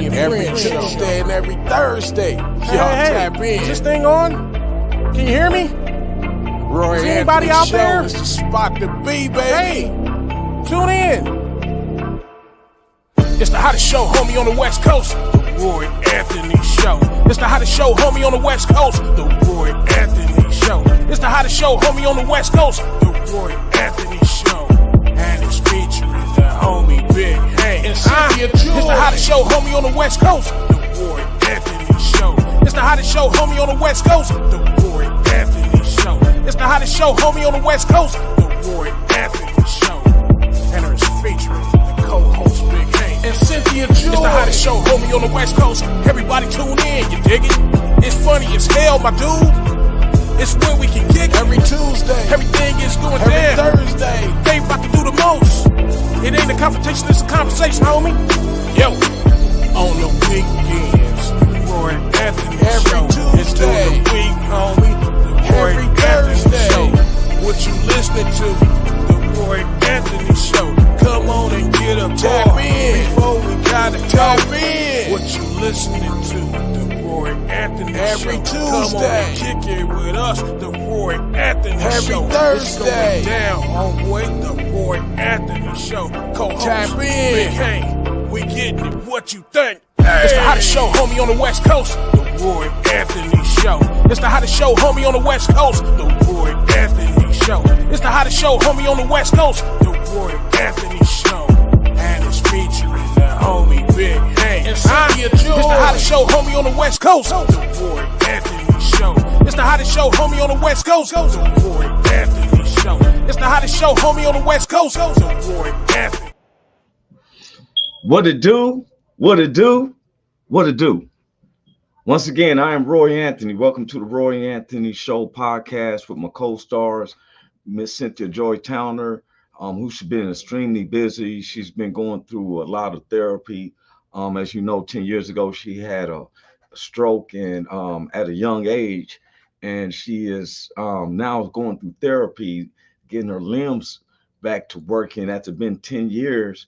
and every friends Tuesday and every Thursday. Y'all tap in. Is this thing on? Can you hear me? Roy Is anybody Anthony out Show there? is the spot to be, baby. Hey, tune in. It's the hottest show, homie, on the West Coast. The Roy Anthony Show. It's the hottest show, homie, on the West Coast. The Roy Anthony Show. It's the hottest show, homie, on the West Coast. The Roy Anthony Show. And it's featuring the homie Big Hank And Cynthia. It's the hottest show, homie, on the West Coast. The Roy Anthony Show. It's the hottest show, homie, on the West Coast. The Roy Anthony Show. It's the hottest show, homie, on the West Coast. The Roy Anthony Show. And it's featuring the co-host Big Hank And Cynthia. It's the hottest show, homie, on the West Coast. Everybody tune in, you dig it? It's funny as hell, my dude. It's when we can kick it. Every Tuesday. Everything is going Every down. Thursday. They about to do the most. It ain't a confrontation, it's a conversation, homie. Yo, on the weekends, the Roy Anthony Every Show. It's Tuesday. during the week, homie. The Roy Every Anthony Thursday. Show. What you listening to? The Roy Anthony Show. Come on and get a Tap bar in. before we gotta Tap go. in. What you listening to? The Roy Anthony Every Show. Come on Tuesday. and kick it with us. The Roy Anthony Every Show. Thursday. It's going down, homeboy. The Roy Anthony Show. Co-host Tap in. Big Hank. We getting it. What you think? It's the hottest show, homie, on the West Coast. The Roy Anthony Show. It's the hottest show, homie, on the West Coast. The Roy Anthony Show. It's the hottest show, homie, on the West Coast. The Roy Anthony Show. And it's featuring the homie Big Hank And Cynthia. It's the hottest show, homie, on the West Coast. The Roy Anthony Show. It's the hottest show, homie, on the West Coast. The Roy Anthony Show. It's the hottest show, homie, on the West Coast. The Roy Anthony. What it do? What it do? What it do? Once again, I am Roy Anthony. Welcome to the Roy Anthony Show podcast with my co-stars, Miss Cynthia Joy Towner, who's been extremely busy. She's been going through a lot of therapy. As you know, 10 years ago, she had a stroke and at a young age, and she is now going through therapy, getting her limbs back to working after been 10 years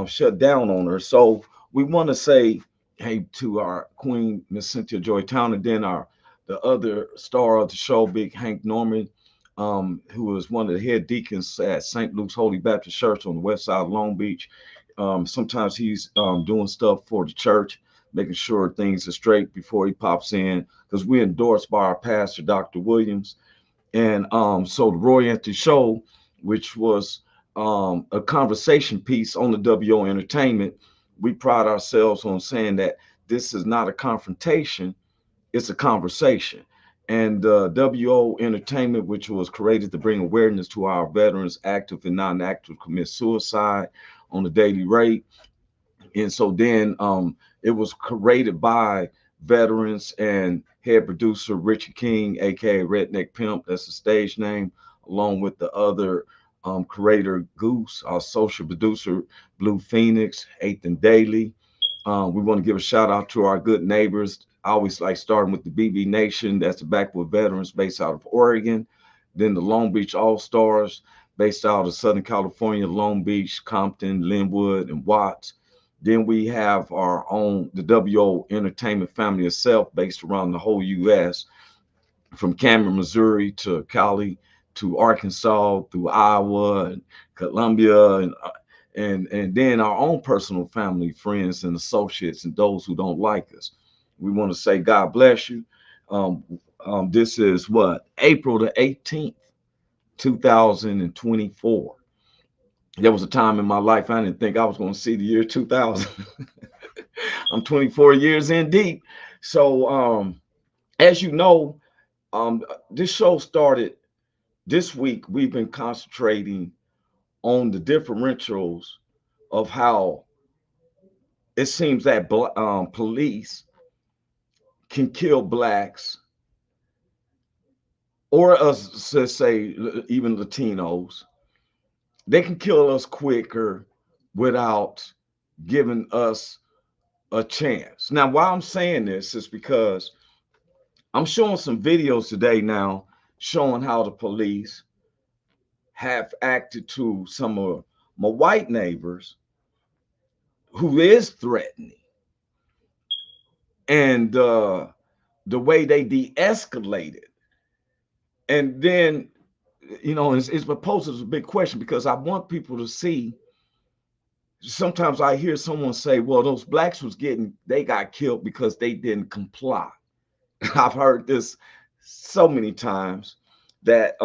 shut down on her. So we want to say, hey, to our queen, Miss Cynthia Joy Town, and then the other star of the show, Big Hank Norman, who was one of the head deacons at St. Luke's Holy Baptist Church on the west side of Long Beach. Sometimes he's doing stuff for the church, making sure things are straight before he pops in, because we're endorsed by our pastor, Dr. Williams. And so the Roy Anthony Show, which was a conversation piece on the WO Entertainment, we pride ourselves on saying that this is not a confrontation, it's a conversation. And WO Entertainment, which was created to bring awareness to our veterans, active and non-active, commit suicide on a daily rate. And so then it was created by veterans and head producer Richard King, aka Redneck Pimp, that's the stage name, along with the other creator Goose, our social producer Blue Phoenix, Eighth and Daily. We want to give a shout out to our good neighbors. I always like starting with the BB Nation, that's the Backwood Veterans based out of Oregon. Then the Long Beach All Stars based out of Southern California, Long Beach, Compton, Linwood, and Watts. Then we have our own, the WO Entertainment family itself, based around the whole U.S., from Cameron, Missouri to Cali, to Arkansas, through Iowa and Columbia, and then our own personal family, friends and associates, and those who don't like us. We want to say God bless you. This is what, April the 18th, 2024. There was a time in my life I didn't think I was going to see the year 2000. I'm 24 years in deep. So as you know, this show started this week. We've been concentrating on the differentials of how it seems that police can kill blacks, or us, let's say even Latinos. They can kill us quicker without giving us a chance. Now, why I'm saying this is because I'm showing some videos today now showing how the police have acted to some of my white neighbors who is threatening. and the way they de-escalated. And then, it's proposed as a big question because I want people to see. Sometimes I hear someone say, well, those blacks they got killed because they didn't comply. I've heard this so many times that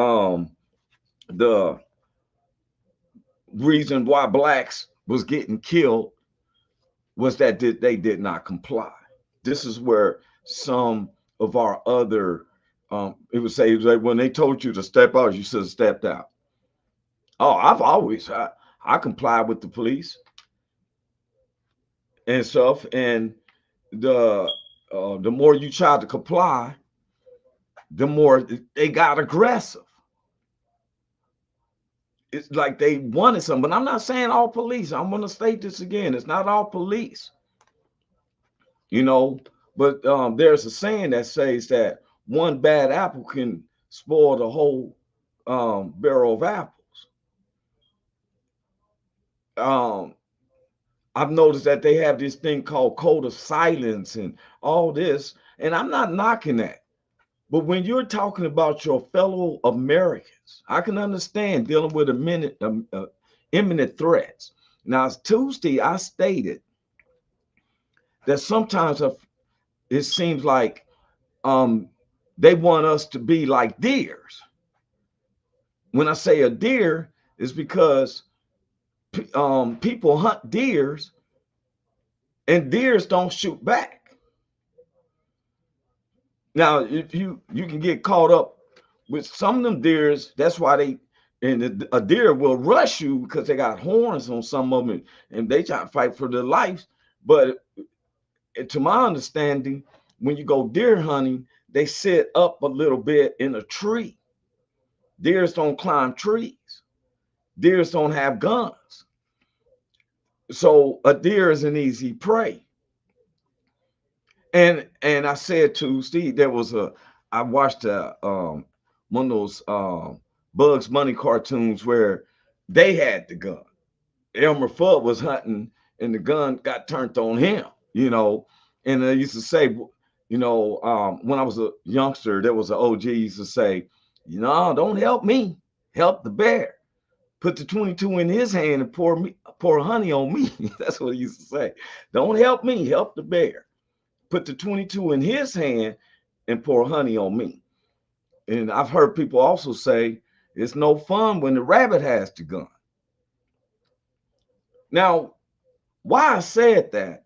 the reason why blacks was getting killed was that they did not comply. This is where some of our other it would say like when they told you to step out, you should have stepped out. Oh, I comply with the police and stuff, and the more you try to comply, the more they got aggressive. It's like they wanted something, but I'm not saying all police. I'm going to state this again. It's not all police, but there's a saying that says that one bad apple can spoil the whole barrel of apples. I've noticed that they have this thing called code of silence and all this, and I'm not knocking that. But when you're talking about your fellow Americans, I can understand dealing with imminent threats. Now, Tuesday, I stated that sometimes it seems like they want us to be like deers. When I say a deer, it's because people hunt deers, and deers don't shoot back. Now, if you can get caught up with some of them deers, that's why a deer will rush you because they got horns on some of them, and they try to fight for their lives. But to my understanding, when you go deer hunting, they sit up a little bit in a tree. Deers don't climb trees. Deers don't have guns. So a deer is an easy prey. And I said to Steve, I watched one of those Bugs Bunny cartoons where they had the gun. Elmer Fudd was hunting and the gun got turned on him, And I used to say, when I was a youngster, there was an OG used to say, don't help me, help the bear. Put the 22 in his hand and pour honey on me. That's what he used to say. Don't help me, help the bear. Put the 22 in his hand and pour honey on me. And I've heard people also say it's no fun when the rabbit has the gun. Now, why I said that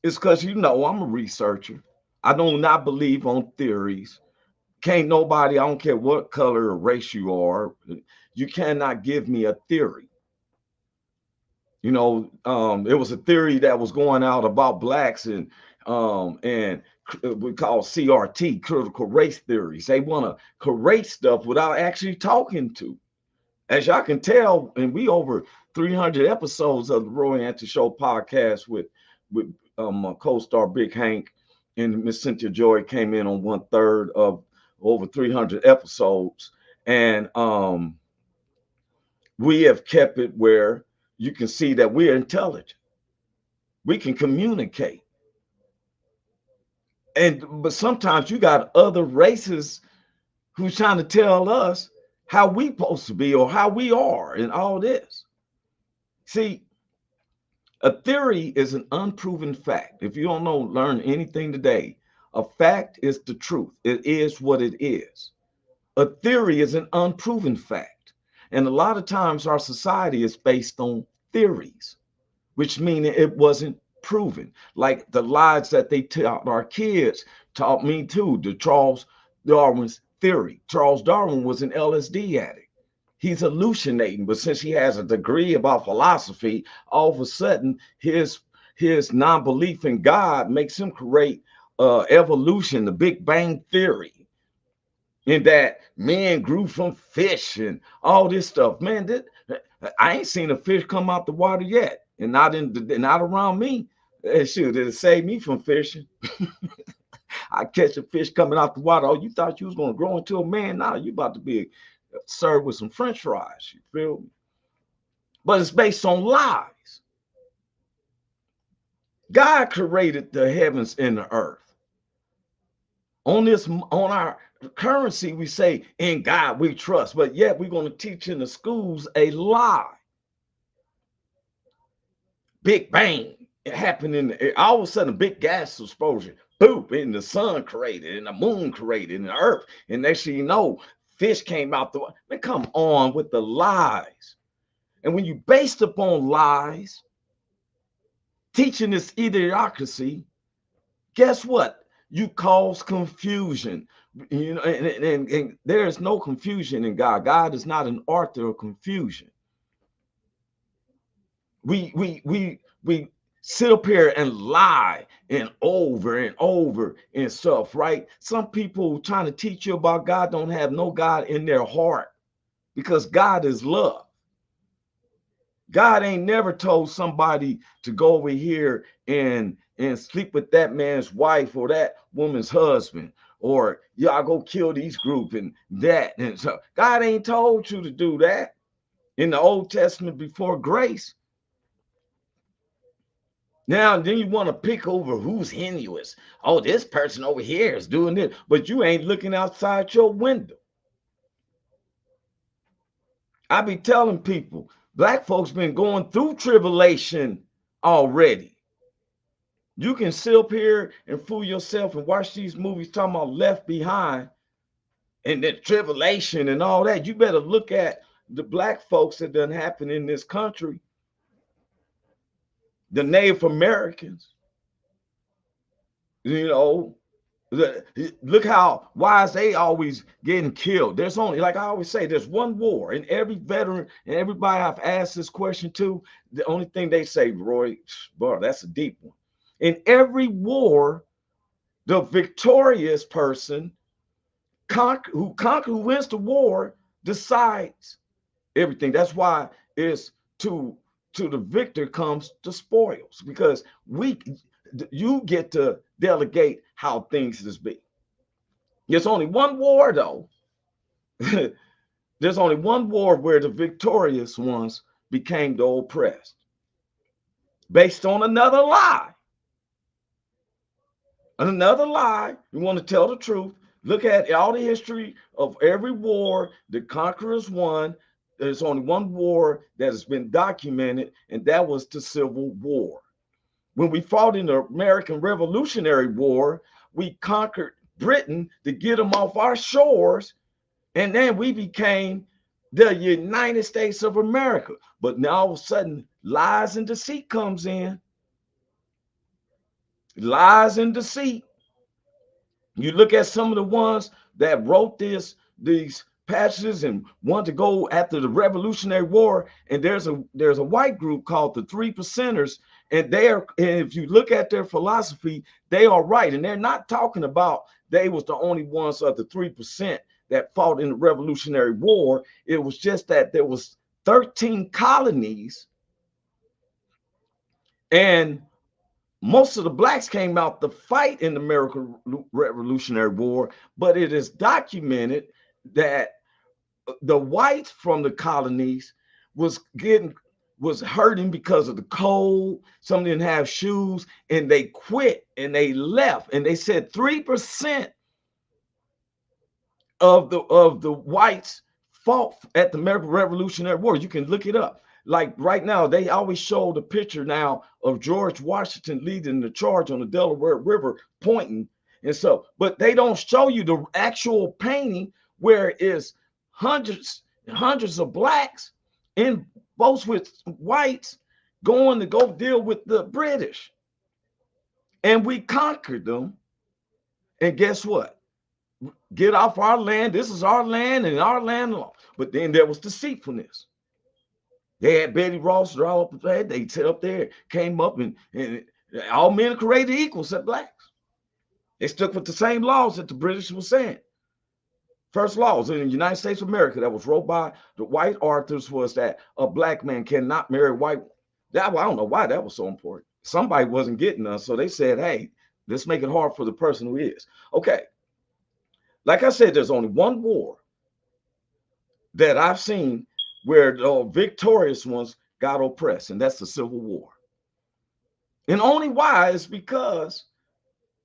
is because I'm a researcher. I do not believe on theories. Can't nobody, I don't care what color or race you are, you cannot give me a theory. It was a theory that was going out about blacks and we call CRT, critical race theories. They want to create stuff without actually talking to. As y'all can tell, and we over 300 episodes of the Roy Anthony Show podcast with my co-star Big Hank and Miss Cynthia Joy came in on 1/3 of over 300 episodes. And we have kept it where you can see that we're intelligent. We can communicate. But sometimes you got other races who's trying to tell us how we supposed to be or how we are and all this. See, a theory is an unproven fact. If you don't learn anything today, a fact is the truth. It is what it is. A theory is an unproven fact. And a lot of times our society is based on theories, which mean it wasn't proven. Like the lies that they taught our kids taught me too, the Charles Darwin's theory. Charles Darwin was an LSD addict. He's hallucinating, but since he has a degree about philosophy, all of a sudden his non-belief in God makes him create evolution, the Big Bang Theory, in that man grew from fish and all this stuff. Man, I ain't seen a fish come out the water yet, and not around me. Shoot, it'll save me from fishing. I catch a fish coming out the water. Oh, you thought you was gonna grow into a man? Now you about to be served with some French fries. You feel me? But it's based on lies. God created the heavens and the earth. On our currency, we say, in God we trust, but yet we're going to teach in the schools a lie. Big bang. It happened all of a sudden, a big gas explosion. Boom, and the sun created, and the moon created, and the earth. And next thing you know, fish came out the. Man, come on with the lies. And when you based upon lies, teaching this idiocracy, guess what? You cause confusion. You know, and there is no confusion in God. God is not an author of confusion. We sit up here and lie and over and stuff, right? Some people trying to teach you about God don't have no God in their heart, because God is love. God ain't never told somebody to go over here and sleep with that man's wife or that woman's husband, or y'all go kill these group and that. And so God ain't told you to do that in the Old Testament before grace. Now, then you want to pick over who's heinous. Oh, this person over here is doing this, but you ain't looking outside your window. I be telling people, black folks been going through tribulation already. You can sit up here and fool yourself and watch these movies talking about Left Behind and the tribulation and all that. You better look at the black folks that done happened in this country, the Native Americans. You know, look how why is they always getting killed. There's only, like I always say, there's one war, and every veteran and everybody I've asked this question to, the only thing they say, Roy, boy, that's a deep one. In every war, the victorious person who wins the war decides everything. That's why it's to the victor comes the spoils, because you get to delegate how things is be. There's only one war, though. There's only one war where the victorious ones became the oppressed, based on another lie. Another lie. You want to tell the truth? Look at all the history of every war the conquerors won. There's only one war that has been documented, and that was the Civil War. When we fought in the American Revolutionary War, we conquered Britain to get them off our shores, and then we became the United States of America. But now all of a sudden, lies and deceit comes in. Lies and deceit. You look at some of the ones that wrote these passages and want to go after the Revolutionary War, and there's a white group called the 3%ers, and if you look at their philosophy, they are right, and they're not talking about they was the only ones of the 3% that fought in the Revolutionary War. It was just that there was 13 colonies, and most of the blacks came out to fight in the American Revolutionary War, but it is documented that the whites from the colonies was hurting because of the cold. Some didn't have shoes, and they quit and they left. And they said 3% of the whites fought at the American Revolutionary War. You can look it up. Like right now, they always show the picture now of George Washington leading the charge on the Delaware River, pointing and so, but they don't show you the actual painting where it's hundreds and hundreds of blacks in boats with whites going to go deal with the British. And we conquered them. And guess what? Get off our land. This is our land and our land alone. But then there was deceitfulness. They had Betty Ross draw up there. They sit up there, came up, and all men are created equal except blacks. They stuck with the same laws that the British were saying. First laws in the United States of America that was wrote by the white authors was that a black man cannot marry a white. I don't know why that was so important. Somebody wasn't getting us, so they said, hey, let's make it hard for the person who is. Okay. Like I said, there's only one war that I've seen where the victorious ones got oppressed, and that's the Civil War. And only why is because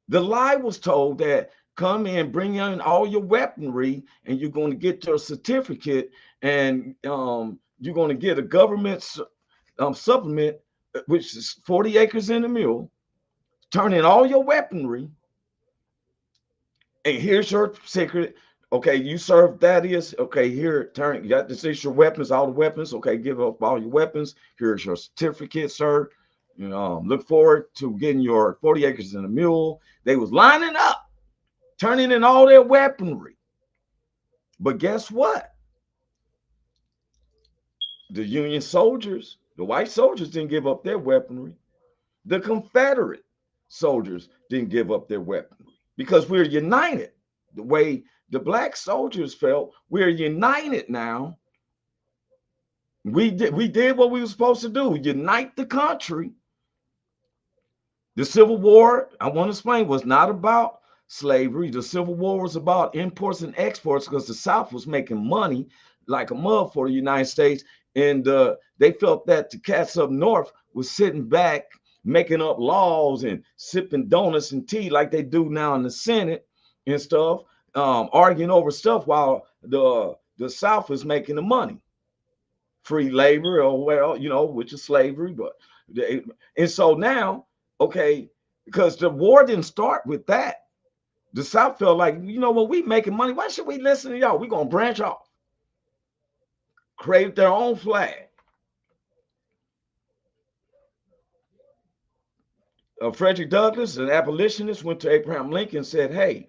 the lie was told that come in, bring in all your weaponry, and you're going to get your certificate, and you're going to get a government supplement, which is 40 acres in a mule. Turn in all your weaponry, and here's your secret. Okay, you serve Thaddeus. Okay, here, turn. You got this is your weapons, all the weapons. Okay, give up all your weapons. Here's your certificate, sir. You know, look forward to getting your 40 acres and a mule. They was lining up, turning in all their weaponry. But guess what? The Union soldiers, the white soldiers didn't give up their weaponry. The Confederate soldiers didn't give up their weaponry because we're united. The way the black soldiers felt, we're united now. We did what we were supposed to do, unite the country. The Civil War, I want to explain, was not about slavery. The Civil War was about imports and exports because the South was making money like a mug for the United States. And they felt that the cats up north was sitting back, making up laws and sipping donuts and tea like they do now in the Senate and stuff, arguing over stuff while the South is making the money. Free labor, or well, which is slavery, but and so now, okay, because the war didn't start with that. The South felt like, what, we making money. Why should we listen to y'all? We're gonna branch off, create their own flag. Frederick Douglass, an abolitionist, went to Abraham Lincoln and said, hey,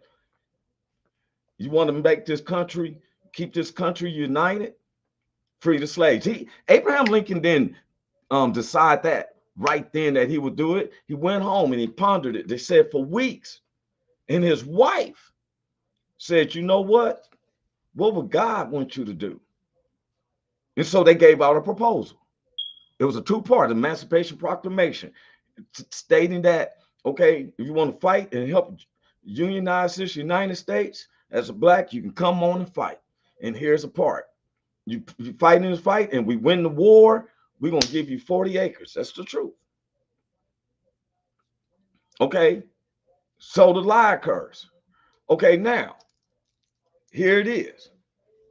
you want to make this country, keep this country united, free the slaves. Abraham Lincoln didn't decide that right then that he would do it. He went home and he pondered it. They said for weeks. And his wife said, you know what would God want you to do? And so they gave out a proposal. It was a two-part Emancipation Proclamation stating that, okay, if you want to fight and help unionize this United States, as a black, you can come on and fight. And here's a part. You fight in this fight and we win the war, we're going to give you 40 acres. That's the truth. Okay, so the lie occurs. Okay, now, here it is.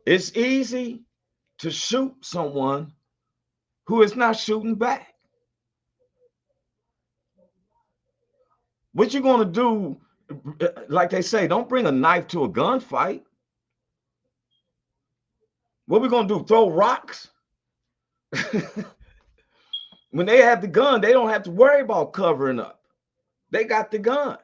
It's easy to shoot someone who is not shooting back. What you're going to do, like they say, don't bring a knife to a gunfight. What we going to do, throw rocks? When they have the gun, they don't have to worry about covering up. They got the gun.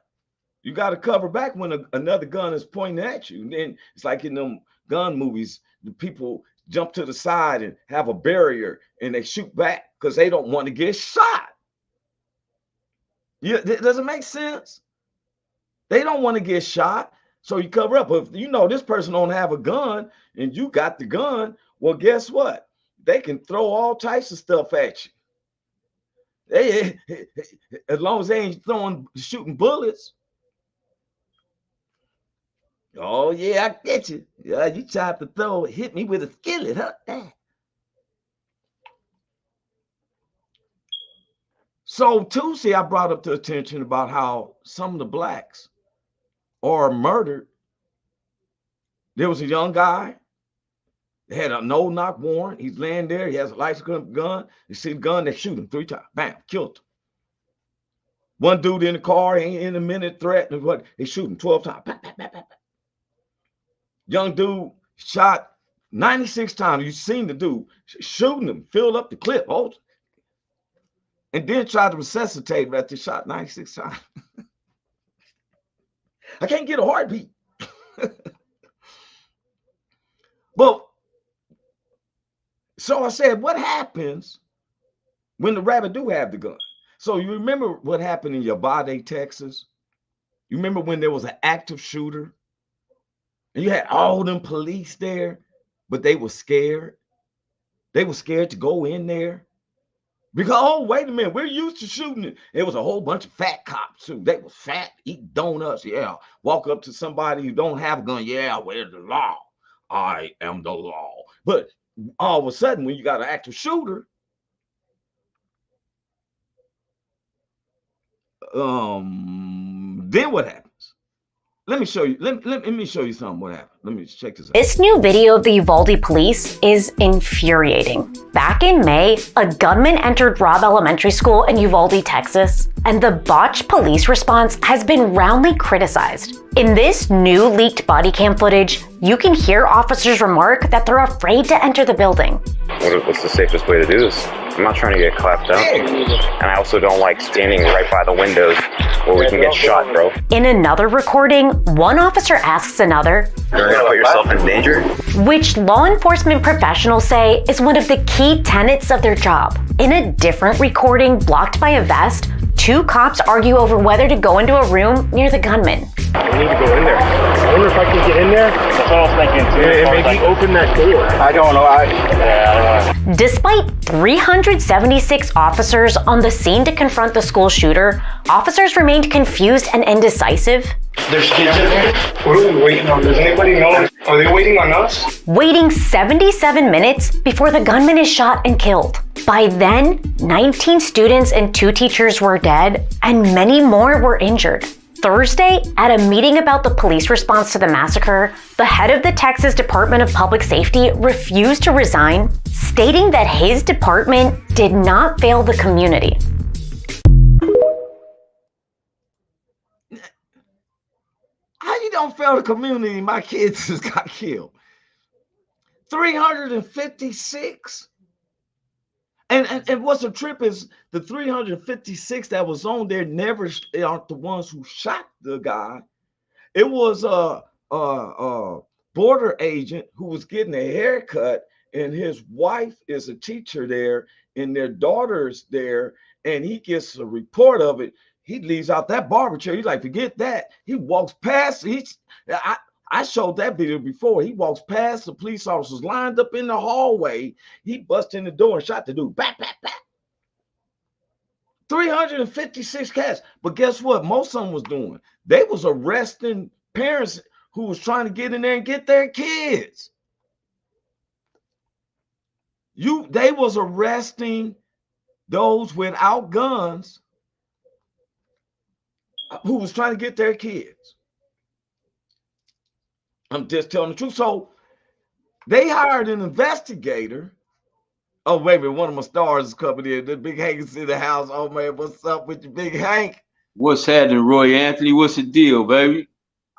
You got to cover back when another gun is pointing at you. And then it's like in them gun movies, the people jump to the side and have a barrier and they shoot back because they don't want to get shot. Does it make sense? They don't want to get shot, so you cover up. If this person don't have a gun and you got the gun, well, guess what? They can throw all types of stuff at you. As long as they ain't shooting bullets. Oh yeah, I get you. Yeah, you tried to hit me with a skillet, huh? So Tuesday, I brought up the attention about how some of the blacks are murdered. There was a young guy. They had a no-knock warrant. He's laying there. He has a license gun. They see the gun. They shoot him 3 times. Bam, killed him. One dude in the car, ain't in a minute threat. They shoot him 12 times. Bam, bam, bam, bam. Young dude shot 96 times. You seen the dude shooting him, filled up the clip, and then tried to resuscitate him after shot 96 times. I can't get a heartbeat. But so I said, what happens when the rabbit do have the gun? So you remember what happened in Uvalde, Texas? You remember when there was an active shooter and you had all them police there, but they were scared. They were scared to go in there because, oh, wait a minute, we're used to shooting it. It was a whole bunch of fat cops too. They were fat, eat donuts. Yeah, walk up to somebody who don't have a gun. Yeah, where's the law? I am the law. But all of a sudden, when you got an active shooter, Then what happens? Let me show you. Let me show you something. What happened? Let me check this out. This new video of the Uvalde police is infuriating. Back in May, a gunman entered Robb Elementary School in Uvalde, Texas, and the botched police response has been roundly criticized. In this new leaked body cam footage, you can hear officers remark that they're afraid to enter the building. What's the safest way to do this? I'm not trying to get clapped up. And I also don't like standing right by the windows where we can get shot, bro. In another recording, one officer asks another, You're gonna put yourself in danger? which law enforcement professionals say is one of the key tenets of their job. In a different recording blocked by a vest, two cops argue over whether to go into a room near the gunman. I need to go in there. I wonder if I can get in there. That's what I was thinking too. Maybe open that door. I don't know. I don't know. Despite 376 officers on the scene to confront the school shooter, officers remained confused and indecisive. There's kids in there. What are we waiting on? Does anybody know? Are they waiting on us? Waiting 77 minutes before the gunman is shot and killed. By then, 19 students and 2 teachers were dead, and many more were injured. Thursday, at a meeting about the police response to the massacre, the head of the Texas Department of Public Safety refused to resign, stating that his department did not fail the community. How you don't fail the community? My kids just got killed. 356. And what's a trip is the 356 that was on there never aren't the ones who shot the guy. It was a border agent who was getting a haircut, and his wife is a teacher there, and their daughter's there, and he gets a report of it. He leaves out that barber chair. He's like, forget that. He walks past. I showed that video before. He walks past the police officers lined up in the hallway. He busts in the door and shot the dude. Back, back, back. 356 cats. But guess what? Most of them was doing. They was arresting parents who was trying to get in there and get their kids. They was arresting those without guns who was trying to get their kids. I'm just telling the truth. So they hired an investigator. Oh, baby, one of my stars is coming in. The Big Hank is in the house. Oh, man, what's up with you, Big Hank? What's happening, Roy Anthony? What's the deal, baby?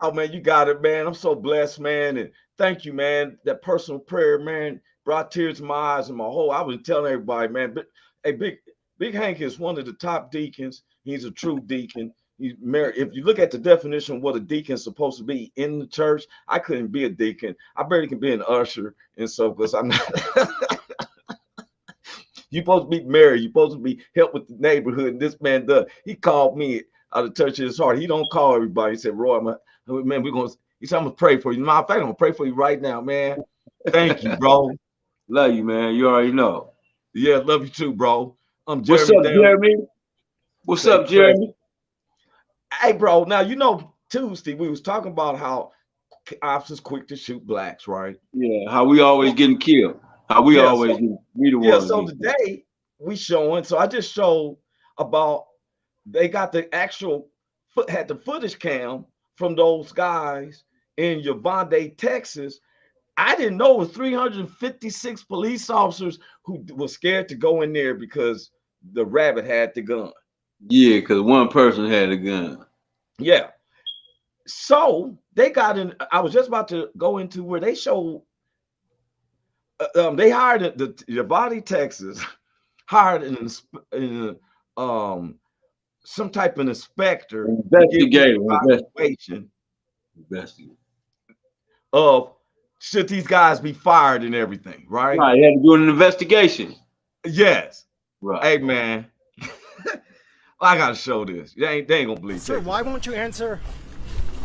Oh, man, you got it, man. I'm so blessed, man. And thank you, man. That personal prayer, man, brought tears to my eyes and my whole. I was telling everybody, man, but hey, Big Hank is one of the top deacons. He's a true deacon. He's married. If you look at the definition of what a deacon is supposed to be in the church, I couldn't be a deacon. I barely can be an usher, and so because I'm not. You're supposed to be married. You're supposed to be help with the neighborhood. And this man does. He called me out of the touch of his heart. He don't call everybody. He said, Roy, man, he said, I'm gonna pray for you. Matter of fact, I'm gonna pray for you right now, man. Thank you, bro. Love you, man. You already know. Yeah, love you too, bro. I'm Jeremy. What's up, Jeremy? What's up, Jeremy? Hey, bro. Now Tuesday we was talking about how officers quick to shoot blacks, right? Yeah. How we always getting killed. How we always get the one. Yeah. So today we showing. So I just showed about they got the actual had the footage cam from those guys in Uvalde, Texas. I didn't know it was 356 police officers who were scared to go in there because the rabbit had the gun. Yeah, because one person had a gun. Yeah. So they got in. I was just about to go into where they showed. They hired the Uvalde, Texas, hired some type of inspector, investigator of should these guys be fired and everything, right? Right, they had to do an investigation. Yes. Right. Hey, man. I gotta show this. They ain't gonna believe. Sir, why won't you answer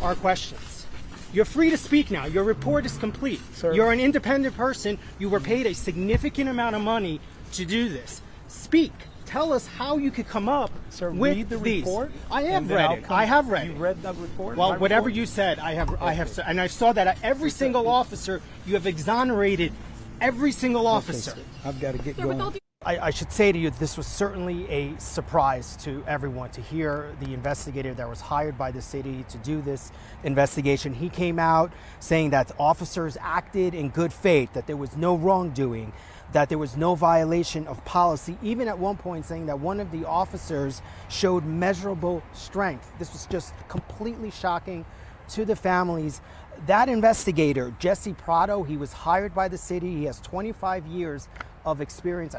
our questions? You're free to speak now. Your report is complete. Sir. You're an independent person. You were paid a significant amount of money to do this. Speak. Tell us how you could come up with read the these. Report. I have read it. I have read it. You read that report? Well, whatever you said, I have, and I saw that every single officer, you have exonerated every single officer. I've got to get going. I should say to you, this was certainly a surprise to everyone to hear the investigator that was hired by the city to do this investigation. He came out saying that officers acted in good faith, that there was no wrongdoing, that there was no violation of policy, even at one point saying that one of the officers showed measurable strength. This was just completely shocking to the families. That investigator, Jesse Prado, he was hired by the city. He has 25 years of experience.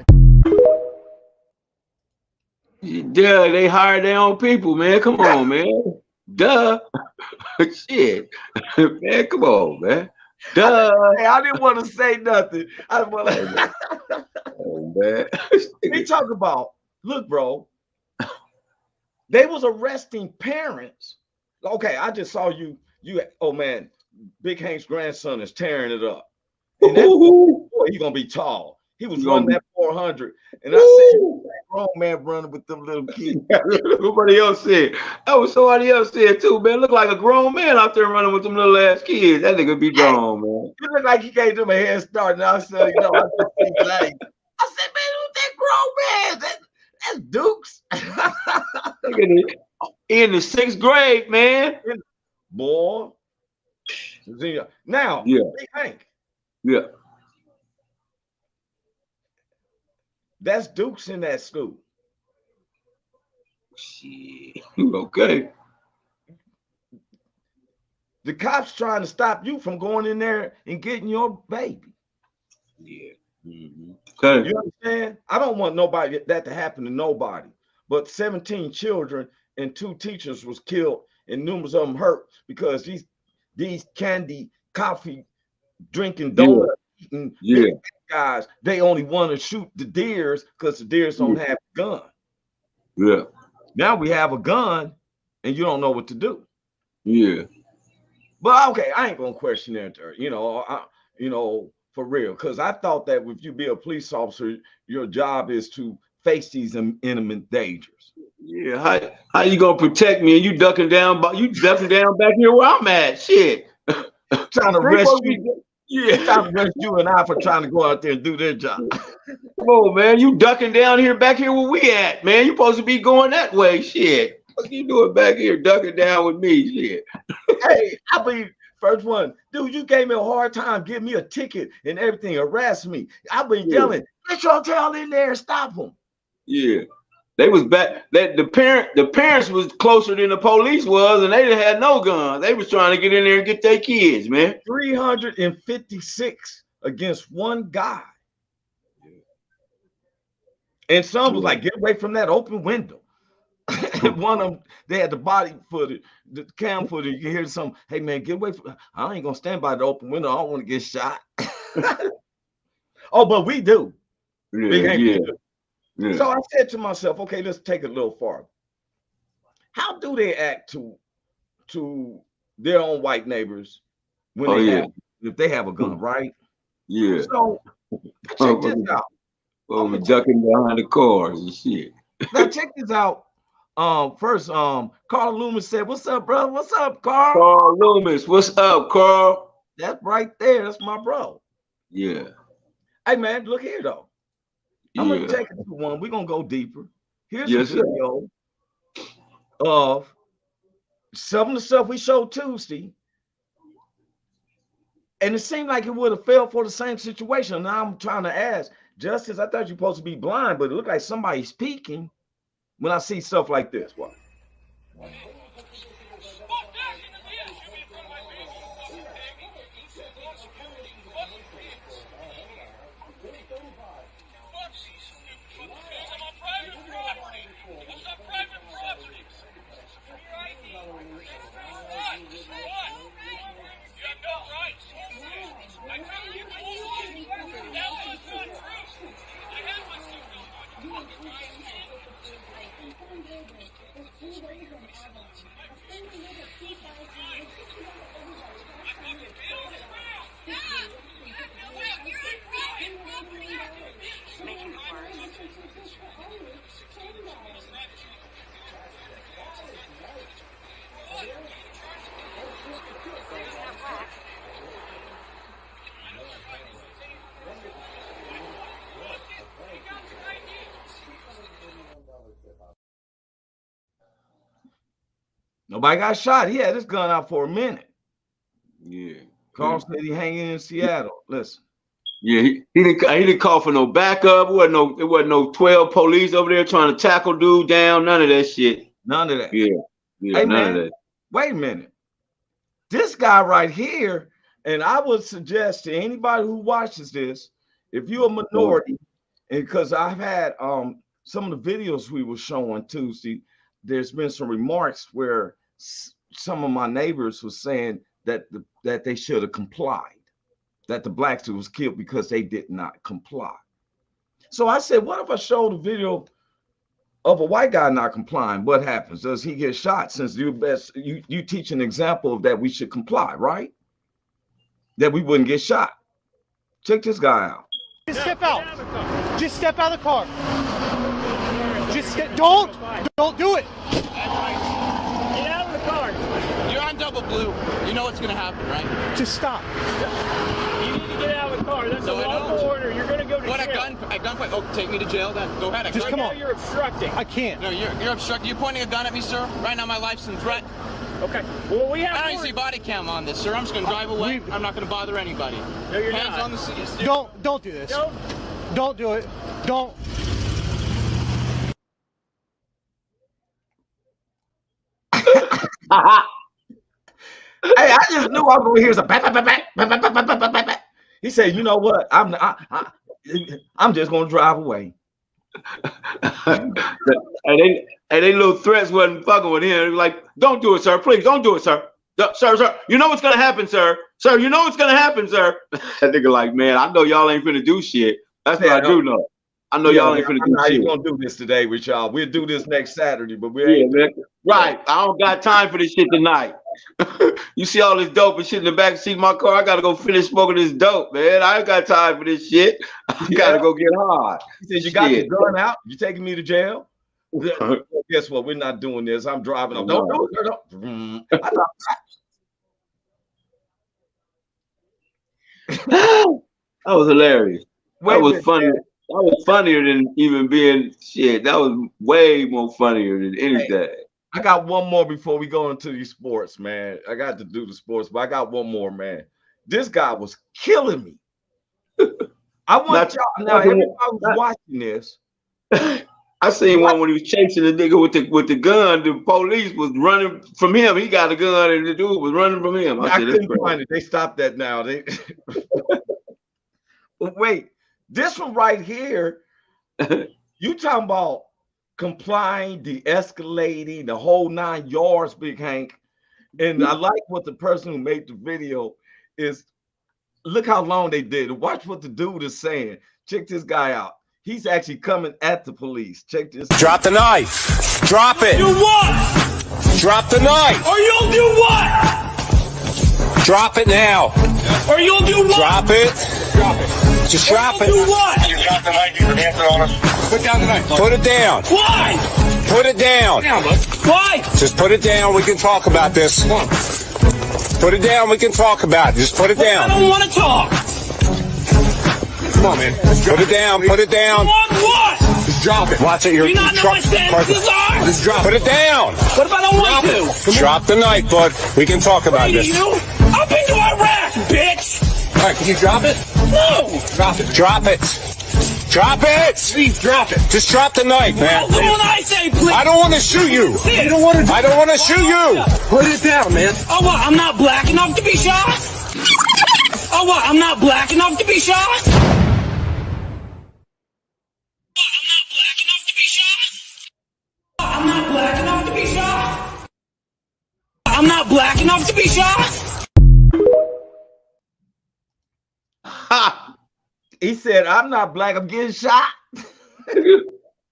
Duh, they hired their own people, man. Come on, man. Duh. Shit. Man, come on, man. Duh. Hey, I didn't want to say nothing. I didn't want to. Oh, man. We talk about, look, bro, they was arresting parents. Okay, I just saw you, oh man, Big Hank's grandson is tearing it up. And that boy, he's gonna be tall. He was running that 400. And I said, grown man running with them little kids. Nobody else said. That was somebody else said too, man. Look like a grown man out there running with them little ass kids. That nigga be grown, man. You look like he gave them a head start. And I said, you know, I just think like, I said, man, who's that grown man? That's Dukes. In the 6th grade, man. Boy. Now, yeah. Big Hank. Yeah. That's Dukes in that school. Shit. Okay. The cops trying to stop you from going in there and getting your baby. Yeah. Mm-hmm. Okay. You understand? I don't want that to happen to nobody. But 17 children and 2 teachers was killed and numerous of them hurt because these candy, coffee, drinking, donut, eating guys, they only want to shoot the deers because the deers don't have a gun. Yeah. Now we have a gun and you don't know what to do. Yeah. But okay, I ain't gonna question that, you know, for real. Because I thought that if you be a police officer, your job is to face these imminent dangers. Yeah, how you gonna protect me and you ducking down back here where I'm at? Shit. Trying to rescue. Yeah, trying to rescue you and I for trying to go out there and do their job. Come on, man. You ducking back here where we at, man. You supposed to be going that way. Shit. What you doing back here ducking down with me? Shit. Hey, I'll be first one. Dude, you gave me a hard time, give me a ticket and everything, arrest me. I've been yelling, get your tail in there and stop them. Yeah. They was back. The parents was closer than the police was, and they didn't have no guns. They was trying to get in there and get their kids, man. 356 against one guy. And some was like, get away from that open window. And one of them, they had the body footage, the cam footage. You can hear some, hey man, get away from, I ain't gonna stand by the open window. I don't want to get shot. Oh, but we do. Yeah. So I said to myself, okay, let's take it a little farther. How do they act to their own white neighbors when if they have a gun, right? Yeah. So check this out. We're ducking behind the cars and shit. Now check this out. First, Carl Loomis said, "What's up, bro? What's up, Carl?" Carl Loomis, what's up, Carl? That's right there. That's my bro. Yeah. Hey man, look here though. I'm gonna take it to one. We're gonna go deeper. Here's a video of some of the stuff we showed Tuesday. And it seemed like it would have failed for the same situation. Now I'm trying to ask, Justice, I thought you're supposed to be blind, but it looked like somebody's speaking when I see stuff like this. What? Nobody got shot. He had his gun out for a minute. Yeah. Carl said he hanging in Seattle. Listen. Yeah, he didn't call for no backup. It wasn't no 12 police over there trying to tackle dude down. None of that shit. None of that. Yeah, hey, none man, of that. Wait a minute. This guy right here, and I would suggest to anybody who watches this, if you're a minority, and because I've had some of the videos we were showing Tuesday, there's been some remarks where some of my neighbors were saying that they should have complied, that the blacks was killed because they did not comply. So I said, what if I showed a video of a white guy not complying? What happens? Does he get shot? Since you teach an example of that we should comply, right? That we wouldn't get shot. Check this guy out. Just step out. Just step out of the car. Just don't do it. Get out of the car. You're on double blue. You know what's gonna happen, right? Just stop. You need to get out of the car. That's a lawful order. You're gonna go to jail. What, a gunpoint? Oh, take me to jail then. Go ahead. Just come on. You're obstructing. I can't. No, you're obstructing. You're pointing a gun at me, sir. Right now, my life's in threat. Okay. Well, we have. I don't see body cam on this, sir. I'm just gonna drive away. I'm not gonna bother anybody. No, you're Hands not. on the seat. Don't do this. No. Don't do it. Don't. Hey, I just knew I was gonna hear some bang, bang, bang, bang, bang, bang, bang, bang, bang, bang. He said, you know what? I'm just gonna drive away. And they little threats wasn't fucking with him. They were like, don't do it, sir. Please don't do it, sir. Sir, you know what's gonna happen, sir. Sir, you know what's gonna happen, sir. That nigga like, man, I know y'all ain't finna do shit. That's what I do know. I know y'all ain't finna do shit. I'm gonna do this today with y'all. We'll do this next Saturday, but we ain't. Man. Right. I don't got time for this shit tonight. You see all this dope and shit in the back seat of my car. I gotta go finish smoking this dope, man. I ain't got time for this shit. I gotta go get hard. He said, you got your gun out? You taking me to jail? Guess what? We're not doing this. I'm driving up. Don't do it. Don't. That was hilarious. That was funny. Man. That was funnier than even being shit. That was way more funnier than anything. Hey, I got one more before we go into these sports, man. I got to do the sports, but I got one more, man. This guy was killing me. I want y'all now. Everybody was watching this. I seen one when he was chasing the nigga with the gun. The police was running from him. He got a gun, and the dude was running from him. I couldn't find it. They stopped that now. But wait, this one right here. You talking about complying, de-escalating, the whole 9 yards, Big Hank. And I like what the person who made the video is. Look how long they did. Watch what the dude is saying. Check this guy out. He's actually coming at the police. Check this. Drop the knife. Drop it. Do what? Drop the knife. Or you'll do what? Drop it now. Or you'll do what? Drop it. Drop it. Just drop it. Do what? You drop the knife. You put hands on us. Put down the knife. Put it down. Why? Put it down. Down, bud. Why? Just put it down. We can talk about this. Come on. Put it down. We can talk about it. Just put it I down. don't want to talk. Come on, man. Put it down. Put it down. Want what? Just drop it. Watch it. Do you not know my sentences are? Just drop it. Put it down. What if I don't want to? Drop the knife, bud. We can talk about Hey, this. you? I've been to Iraq, bitch. All right, can you drop it? No. Drop it. Drop it. Drop it. Please drop it. Just drop the knife, man. Well, do what I say, please. I don't want to shoot you. You don't want to. I don't want to shoot you. Put it down, man. Oh, what? I'm not black enough to be shot? Oh, what? I'm not black enough to be shot? I'm not black enough to be shot. I'm not black enough to be shot. Ha! He said, I'm not black, I'm getting shot.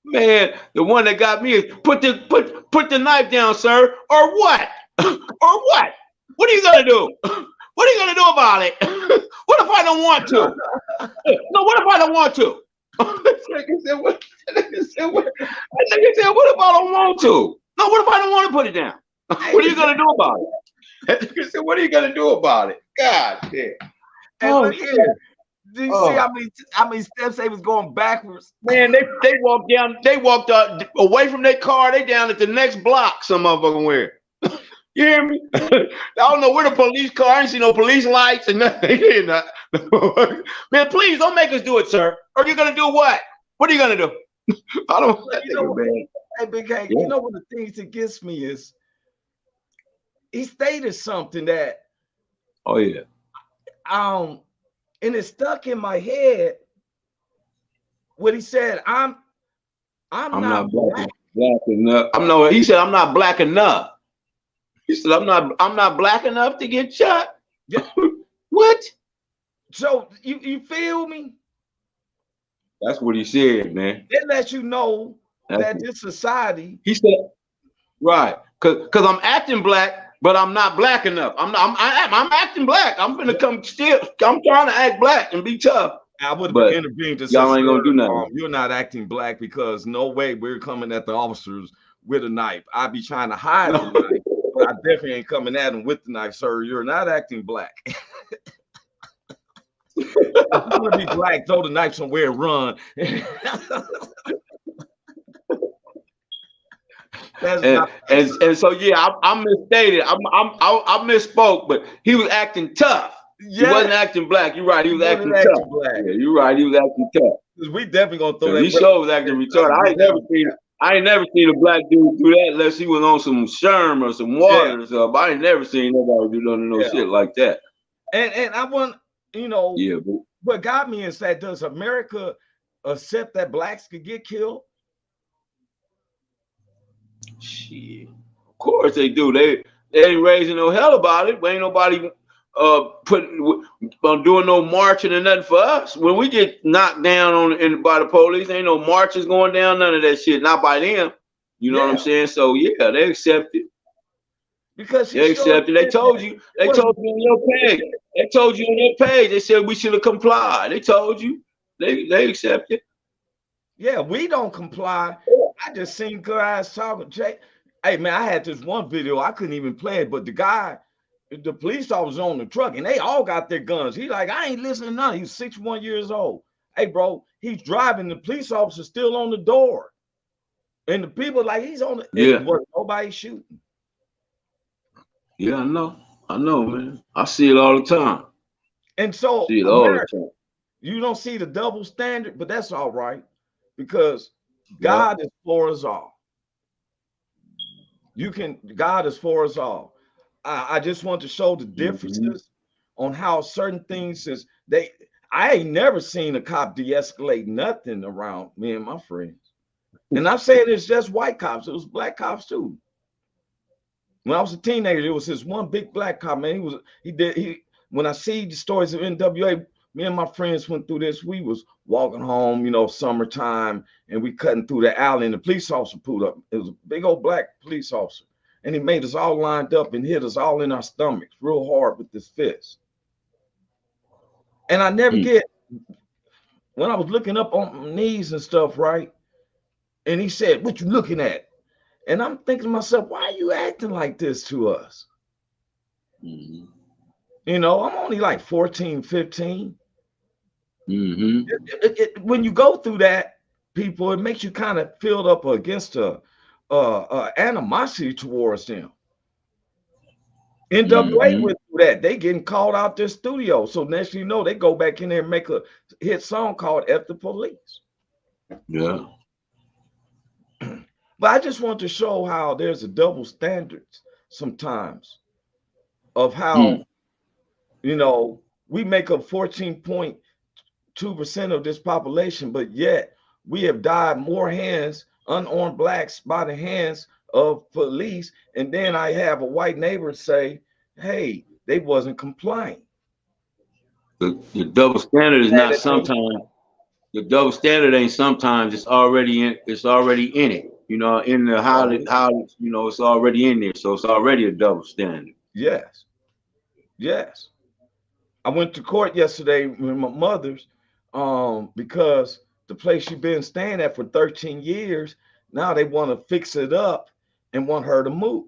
Man, the one that got me is put the knife down, sir, or what? Or what? What are you gonna do? What are you gonna do about it? What if I don't want to? No, what if I don't want to? Nigga said, what if I don't want to? No, what if I don't want to put it down? What are you gonna do about it? Nigga said, what are you gonna do about it? God damn. And look here. Do you see how many steps they was going backwards? Man, they walked away from their car, they down at the next block, some motherfucking where. You hear me? I don't know where the police car. I ain't see no police lights and nothing. Man, please don't make us do it, sir. Or you're gonna do what? What are you gonna do? I don't. You know what, hey, Big Hank, you know one of the things that gets me is he stated something that and it stuck in my head when he said, I'm not black enough. He said I'm not black enough. He said I'm not black enough to get shot. Yeah. What? So you feel me? That's what he said, man. It lets you know that this society. He said, right, cause I'm acting black, but I'm not black enough. I'm acting black. I'm gonna come still. I'm trying to act black and be tough. I would have intervened to say, y'all ain't gonna do nothing. You're not acting black because no way we're coming at the officers with a knife. I'd be trying to hide the knife, but I definitely ain't coming at them with the knife, sir. You're not acting black. If you want to be black, throw the knife somewhere and run. And so yeah, I misstated. I misspoke, but he was acting tough. Yeah. He wasn't acting black. You're right. He was acting tough. Black. Yeah, you're right. He was acting tough. We definitely gonna throw that. He sure was acting retarded. I ain't never seen a black dude do that unless he was on some Sherm or some water or something. I ain't never seen nobody do no shit like that. And I want, what got me is that, does America accept that blacks could get killed? Shit, of course they do. They ain't raising no hell about it. But ain't nobody doing no marching or nothing for us. When we get knocked down by the police, ain't no marches going down, none of that shit. Not by them. You know what I'm saying? So yeah, they accept it. Because they accept it. They told you. They told you on your page. They told you on your page. They said we should have complied. They told you. They accept it. Yeah, we don't comply. I just seen guys talking. Hey man, I had this one video. I couldn't even play it, but the police officer on the truck, and they all got their guns. He like, I ain't listening to none. He's 61 years old. Hey, bro, he's driving. The police officer still on the door, and the people like he's on the nobody shooting. Yeah, I know, man. I see it all the time. And so see it all the time. You don't see the double standard, but that's all right because God is for us all. God is for us all. I just want to show the differences on how certain things I ain't never seen a cop de-escalate nothing around me and my friends. And I'm saying it's just white cops, it was black cops too. When I was a teenager, there was this one big black cop, man. When I see the stories of NWA, me and my friends went through this. We was walking home, summertime, and we cutting through the alley, and the police officer pulled up. It was a big old black police officer. And he made us all lined up and hit us all in our stomachs real hard with this fist. And I never get, when I was looking up on my knees and stuff, right? And he said, what you looking at? And I'm thinking to myself, why are you acting like this to us? I'm only like 14, 15. When you go through that, people, it makes you kind of filled up against animosity towards them. NWA went through that. They getting called out their studio. So next thing you know, they go back in there and make a hit song called F the Police. Yeah. But I just want to show how there's a double standards sometimes of how, we make up 14.2% of this population, but yet we have died more unarmed blacks by the hands of police. And then I have a white neighbor say, hey, they wasn't complying. The double standard is not sometimes. The double standard ain't sometimes. It's already in it. In the how it's already in there. So it's already a double standard. Yes. I went to court yesterday with my mother's because the place she's been staying at for 13 years, now they want to fix it up and want her to move.